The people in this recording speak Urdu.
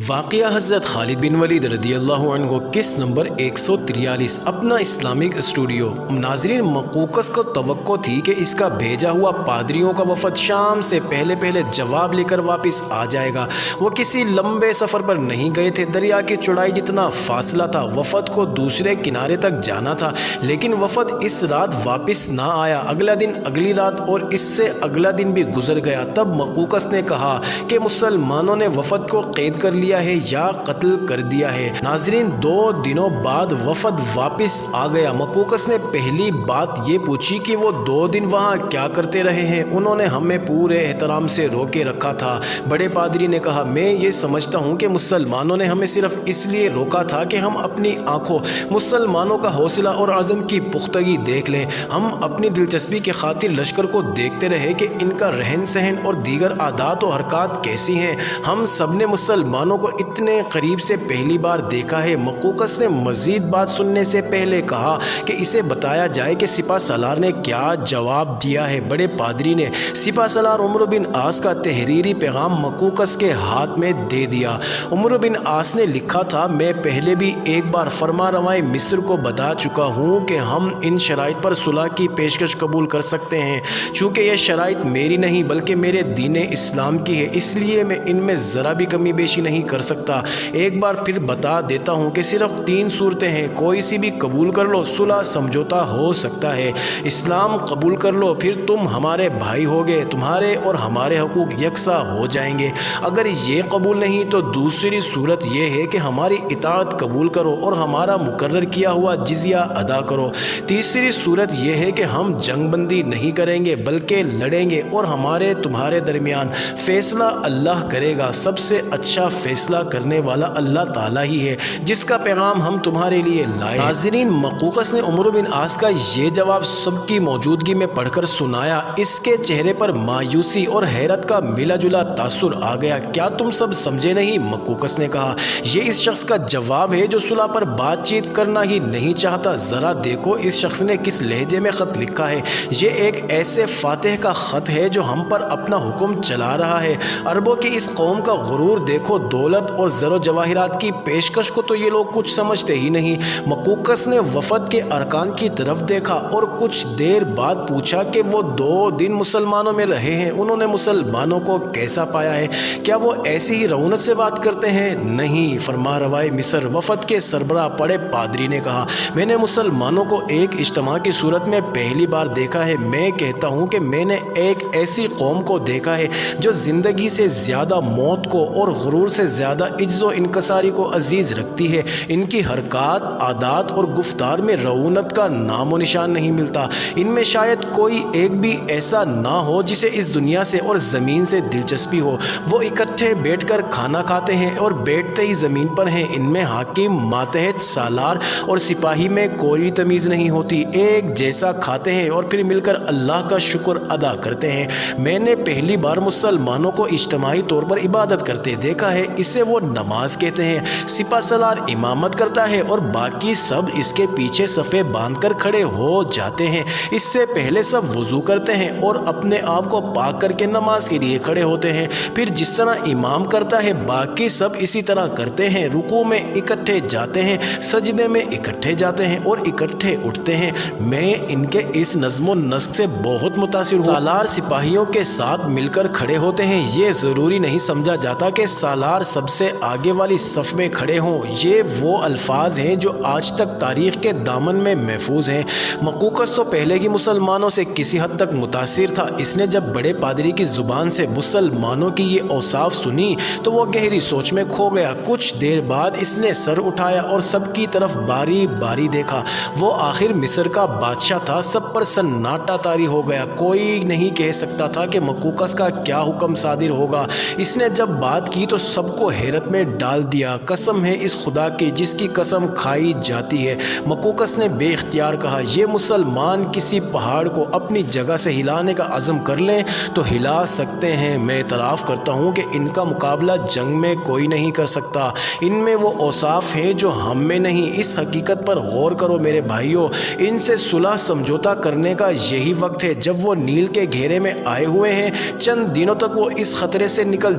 واقعہ حضرت خالد بن ولید رضی اللہ عنہ قسط نمبر 143 اپنا اسلامک اسٹوڈیو۔ ناظرین، مقوقس کو توقع تھی کہ اس کا بھیجا ہوا پادریوں کا وفد شام سے پہلے جواب لے کر واپس آ جائے گا۔ وہ کسی لمبے سفر پر نہیں گئے تھے، دریا کی چوڑائی جتنا فاصلہ تھا وفد کو دوسرے کنارے تک جانا تھا، لیکن وفد اس رات واپس نہ آیا۔ اگلا دن، اگلی رات اور اس سے اگلا دن بھی گزر گیا۔ تب مقوقس نے کہا کہ مسلمانوں نے وفد کو قید کر لیا ہے یا قتل کر دیا ہے۔ ناظرین، 2 دنوں بعد وفد واپس آ گیا۔ مقوقس نے پہلی بات یہ پوچھی کہ وہ 2 دن وہاں کیا کرتے رہے ہیں۔ انہوں نے ہمیں پورے احترام سے روکے رکھا تھا۔ بڑے پادری نے کہا، میں یہ سمجھتا ہوں کہ مسلمانوں نے ہمیں صرف اس لیے روکا تھا کہ ہم اپنی آنکھوں مسلمانوں کا حوصلہ اور عزم کی پختگی دیکھ لیں۔ ہم اپنی دلچسپی کے خاطر لشکر کو دیکھتے رہے کہ ان کا رہن سہن اور دیگر عادات و حرکات کیسی ہیں۔ ہم سب نے مسلمانوں کو اتنے قریب سے پہلی بار دیکھا ہے۔ مقوقس نے مزید بات سننے سے پہلے کہا کہ اسے بتایا جائے کہ سپہ سالار نے کیا جواب دیا ہے۔ بڑے پادری نے سپہ سالار عمرو بن عاص کا تحریری پیغام مقوقس کے ہاتھ میں دے دیا۔ عمرو بن عاص نے لکھا تھا، میں پہلے بھی ایک بار فرما روائے مصر کو بتا چکا ہوں کہ ہم ان شرائط پر صلح کی پیشکش قبول کر سکتے ہیں۔ چونکہ یہ شرائط میری نہیں بلکہ میرے دین اسلام کی ہے، اس لیے میں ان میں ذرا بھی کمی بیشی نہیں کر سکتا۔ ایک بار پھر بتا دیتا ہوں کہ صرف 3 صورتیں ہیں، کوئی سی بھی قبول کر لو، صلح سمجھوتا ہو سکتا ہے۔ اسلام قبول کر لو، پھر تم ہمارے بھائی ہوگے، تمہارے اور ہمارے حقوق یکساں ہو جائیں گے۔ اگر یہ قبول نہیں تو دوسری صورت یہ ہے کہ ہماری اطاعت قبول کرو اور ہمارا مقرر کیا ہوا جزیہ ادا کرو۔ تیسری صورت یہ ہے کہ ہم جنگ بندی نہیں کریں گے بلکہ لڑیں گے اور ہمارے تمہارے درمیان فیصلہ اللہ کرے گا۔ سب سے اچھا فیصلہ کرنے والا اللہ تعالیٰ ہی ہے، جس کا پیغام ہم تمہارے لیے لائے۔ ناظرین، مقوقس نے عمرو بن عاص کا یہ جواب سب کی موجودگی میں پڑھ کر سنایا۔ اس کے چہرے پر مایوسی اور حیرت کا ملا جلا تاثر آ گیا۔ کیا تم سب سمجھے نہیں؟ مقوقس نے کہا، یہ اس شخص کا جواب ہے جو صلح پر بات چیت کرنا ہی نہیں چاہتا۔ ذرا دیکھو اس شخص نے کس لہجے میں خط لکھا ہے۔ یہ ایک ایسے فاتح کا خط ہے جو ہم پر اپنا حکم چلا رہا ہے۔ عربوں کی اس قوم کا غرور دیکھو، دولت اور زر و جواہرات کی پیشکش کو تو یہ لوگ کچھ سمجھتے ہی نہیں۔ مقوقس نے وفد کے ارکان کی طرف دیکھا اور کچھ دیر بعد پوچھا کہ وہ 2 دن مسلمانوں میں رہے ہیں، انہوں نے مسلمانوں کو کیسا پایا ہے؟ کیا وہ ایسی ہی رونق سے بات کرتے ہیں؟ نہیں، فرما روائے مصر وفد کے سربراہ بڑے پادری نے کہا، میں نے مسلمانوں کو ایک اجتماع کی صورت میں پہلی بار دیکھا ہے۔ میں کہتا ہوں کہ میں نے ایک ایسی قوم کو دیکھا ہے جو زندگی سے زیادہ موت کو اور غرور سے زیادہ عجز و انکساری کو عزیز رکھتی ہے۔ ان کی حرکات، عادات اور گفتار میں رونق کا نام و نشان نہیں ملتا۔ ان میں شاید کوئی ایک بھی ایسا نہ ہو جسے اس دنیا سے اور زمین سے دلچسپی ہو۔ وہ اکٹھے بیٹھ کر کھانا کھاتے ہیں اور بیٹھتے ہی زمین پر ہیں۔ ان میں حاکم، ماتحت، سالار اور سپاہی میں کوئی تمیز نہیں ہوتی، ایک جیسا کھاتے ہیں اور پھر مل کر اللہ کا شکر ادا کرتے ہیں۔ میں نے پہلی بار مسلمانوں کو اجتماعی طور پر عبادت کرتے دیکھا ہے، اسے وہ نماز کہتے ہیں۔ سپہ سالار امامت کرتا ہے اور باقی سب اس کے پیچھے صفیں باندھ کر کھڑے ہو جاتے ہیں۔ اس سے پہلے سب وضو کرتے ہیں اور اپنے آپ کو پاک کر کے نماز کے لیے کھڑے ہوتے ہیں۔ پھر جس طرح امام کرتا ہے باقی سب اسی طرح کرتے ہیں۔ رکوع میں اکٹھے جاتے ہیں، سجدے میں اکٹھے جاتے ہیں اور اکٹھے اٹھتے ہیں۔ میں ان کے اس نظم و نسق سے بہت متاثر ہوں۔ سالار سپاہیوں کے ساتھ مل کر کھڑے ہوتے ہیں، یہ ضروری نہیں سمجھا جاتا کہ سالار سب سے آگے والی صف میں کھڑے ہوں۔ یہ وہ الفاظ ہیں جو آج تک تاریخ کے دامن میں محفوظ ہیں۔ مقوقس تو پہلے ہی مسلمانوں سے کسی حد تک متاثر تھا۔ اس نے جب بڑے پادری کی زبان سے مسلمانوں کی یہ اوصاف سنی تو وہ گہری سوچ میں کھو گیا۔ کچھ دیر بعد اس نے سر اٹھایا اور سب کی طرف باری باری دیکھا۔ وہ آخر مصر کا بادشاہ تھا۔ سب پر سناٹا طاری ہو گیا، کوئی نہیں کہہ سکتا تھا کہ مقوقس کا کیا حکم صادر ہوگا۔ اس نے جب بات کی تو سب کو حیرت میں ڈال دیا۔ قسم ہے اس خدا کی جس کی قسم کھائی جاتی ہے، مقوقس نے بے اختیار کہا، یہ مسلمان کسی پہاڑ کو اپنی جگہ سے ہلانے کا عزم کر لیں تو ہلا سکتے ہیں۔ میں اعتراف کرتا ہوں کہ ان کا مقابلہ جنگ میں کوئی نہیں کر سکتا۔ ان میں وہ اوصاف ہیں جو ہم میں نہیں۔ اس حقیقت پر غور کرو میرے بھائیوں، ان سے صلح سمجھوتا کرنے کا یہی وقت ہے جب وہ نیل کے گھیرے میں آئے ہوئے ہیں۔ چند دنوں تک وہ اس خطرے سے نکل